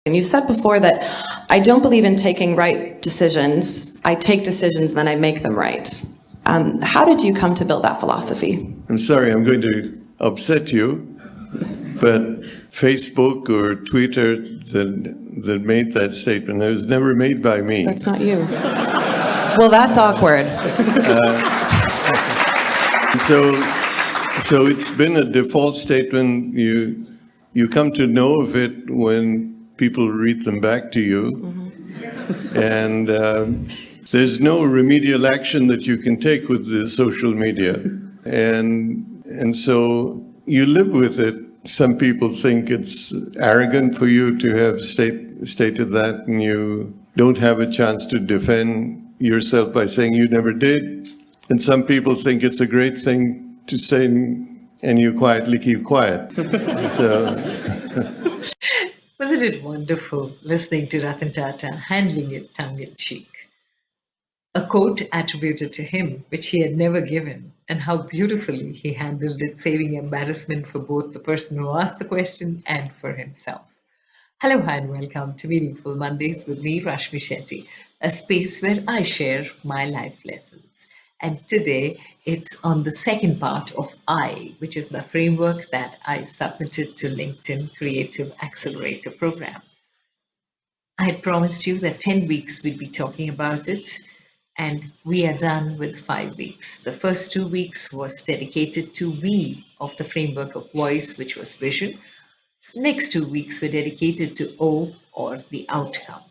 And you've said before that I don't believe in taking right decisions. I take decisions, then I make them right. How did you come to build that philosophy? I'm sorry, I'm going to upset you, but Facebook or Twitter that made that statement, it was never made by me. That's not you. Well, that's awkward. So it's been a default statement. You come to know of it when people read them back to you. Mm-hmm. And there's no remedial action that you can take with the social media. And so you live with it. Some people think it's arrogant for you to have stated that, and you don't have a chance to defend yourself by saying you never did. And some people think it's a great thing to say, and you quietly keep quiet. So. Wasn't it wonderful listening to Ratan Tata handling it tongue-in-cheek? A quote attributed to him, which he had never given, and how beautifully he handled it, saving embarrassment for both the person who asked the question and for himself. Hello, hi, and welcome to Meaningful Mondays with me, Rashmi Shetty, a space where I share my life lessons. And today, it's on the second part of I, which is the framework that I submitted to LinkedIn Creative Accelerator Program. I had promised you that 10 weeks we'd be talking about it, and we are done with 5 weeks. The first 2 weeks was dedicated to V of the framework of voice, which was vision. Next 2 weeks were dedicated to O, or the outcome.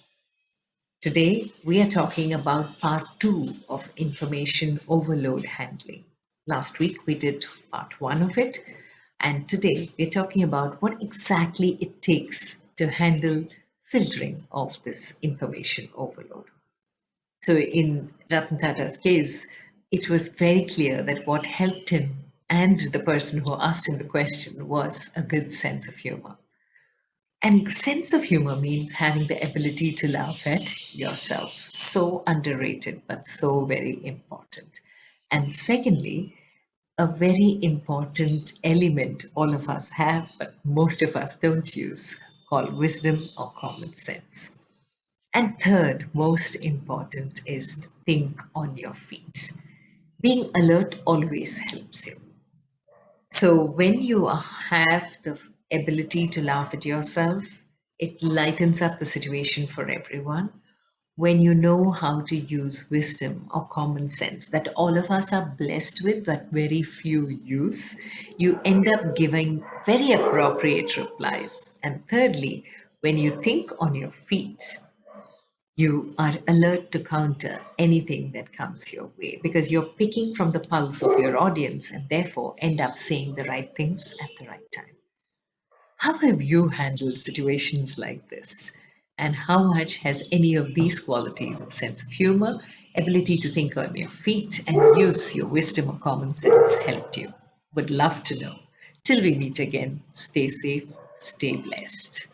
Today, we are talking about part 2 of information overload handling. Last week, we did part 1 of it, and today, we're talking about what exactly it takes to handle filtering of this information overload. So, in Ratan Tata's case, it was very clear that what helped him and the person who asked him the question was a good sense of humor. And sense of humor means having the ability to laugh at yourself. So underrated, but so very important. And secondly, a very important element all of us have, but most of us don't use, called wisdom or common sense. And third, most important is to think on your feet. Being alert always helps you. So when you have the ability to laugh at yourself, it lightens up the situation for everyone. When you know how to use wisdom or common sense that all of us are blessed with, but very few use, you end up giving very appropriate replies. And thirdly, when you think on your feet, you are alert to counter anything that comes your way because you're picking from the pulse of your audience and therefore end up saying the right things at the right time. How have you handled situations like this? And how much has any of these qualities of sense of humor, ability to think on your feet, and use your wisdom or common sense helped you? Would love to know. Till we meet again, stay safe, stay blessed.